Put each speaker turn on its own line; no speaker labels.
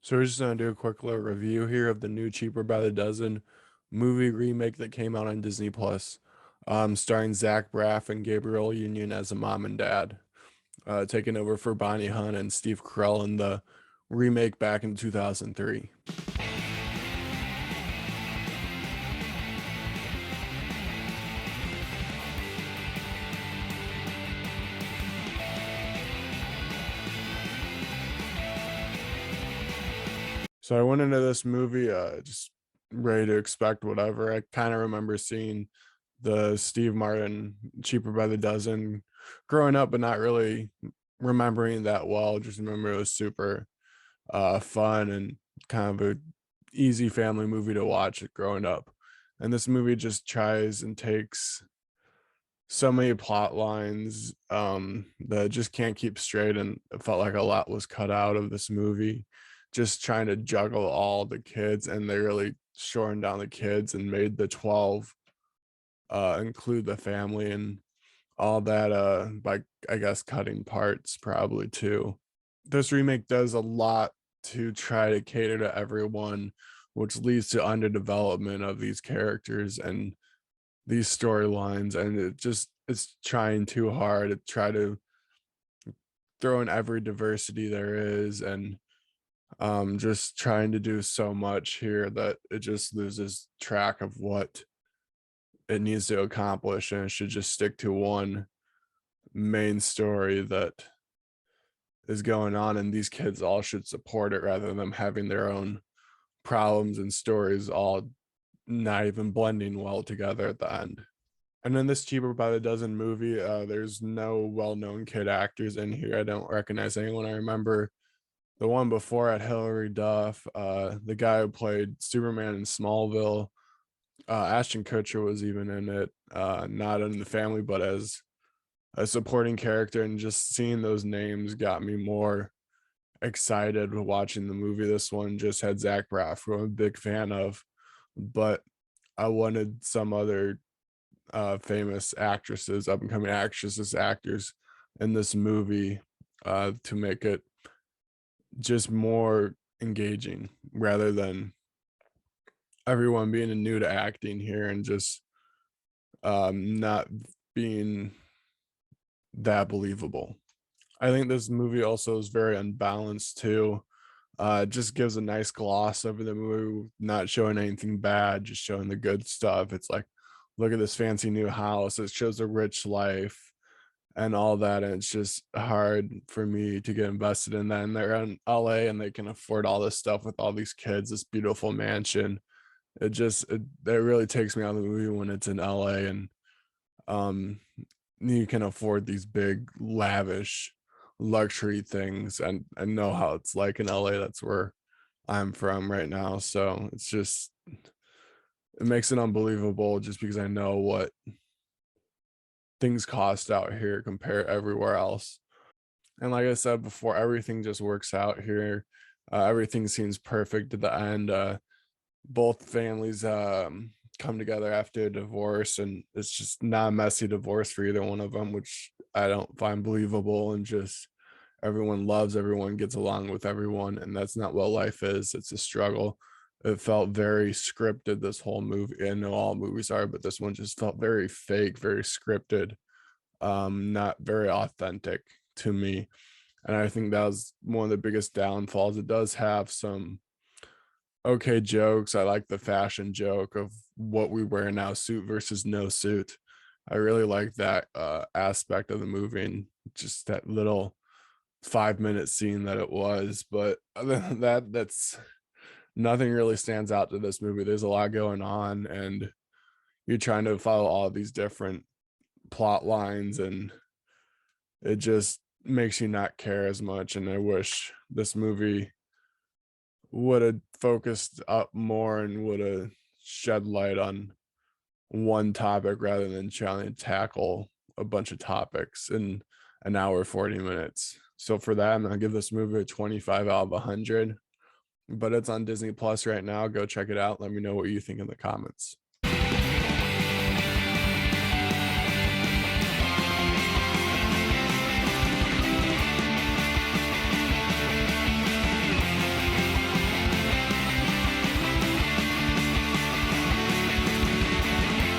So we're just gonna do a quick little review here of the new Cheaper by the Dozen movie remake that came out on Disney Plus, starring Zach Braff and Gabrielle Union as a mom and dad, taking over for Bonnie Hunt and Steve Carell in the remake back in 2003. So I went into this movie just ready to expect whatever. I kind of remember seeing the Steve Martin Cheaper by the Dozen growing up, but not really remembering that well. Just remember it was super fun and kind of a easy family movie to watch growing up. And this movie just tries and takes so many plot lines that just can't keep straight, and it felt like a lot was cut out of this movie, just trying to juggle all the kids, and they really shortened down the kids and made the 12 include the family and all that by, I guess, cutting parts probably too. This remake does a lot to try to cater to everyone, which leads to underdevelopment of these characters and these storylines, and it's trying too hard to try to throw in every diversity there is, and just trying to do so much here that it just loses track of what it needs to accomplish, and it should just stick to one main story that is going on, and these kids all should support it rather than them having their own problems and stories all not even blending well together at the end. And in this Cheaper by the Dozen movie, there's no well-known kid actors in here. I don't recognize anyone. I remember the one before at Hilary Duff, the guy who played Superman in Smallville. Ashton Kutcher was even in it, not in the family, but as a supporting character. And just seeing those names got me more excited watching the movie. This one just had Zach Braff, who I'm a big fan of, but I wanted some other famous actresses, up and coming actresses, actors in this movie to make it just more engaging rather than everyone being new to acting here and just not being that believable. I think this movie also is very unbalanced too. It just gives a nice gloss over the movie, not showing anything bad, just showing the good stuff. It's like, look at this fancy new house. It shows a rich life and all that. And it's just hard for me to get invested in that. And they're in LA and they can afford all this stuff with all these kids, this beautiful mansion. It really takes me out of the movie when it's in LA and um you can afford these big lavish luxury things, and I know how it's like in LA. That's where I'm from right now. So it's just, it makes it unbelievable just because I know what things cost out here compared everywhere else. And like I said before, everything just works out here. Everything seems perfect at the end. Both families come together after a divorce, and it's just not a messy divorce for either one of them, which I don't find believable. And just everyone loves everyone, gets along with everyone, and that's not what life is. It's a struggle. It felt very scripted, this whole movie. I know all movies are, but this one just felt very fake, very scripted, not very authentic to me. And I think that was one of the biggest downfalls. It does have some okay jokes. I like the fashion joke of what we wear now, suit versus no suit. I really like that aspect of the movie, and just that little 5-minute scene that it was. But other than that, that's nothing really stands out to this movie. There's a lot going on, and you're trying to follow all these different plot lines, and it just makes you not care as much. And I wish this movie would have focused up more and would have shed light on one topic rather than trying to tackle a bunch of topics in an hour 40 minutes. So for that, I'm gonna give this movie a 25 out of 100. But it's on Disney Plus right now. Go check it out. Let me know what you think in the comments.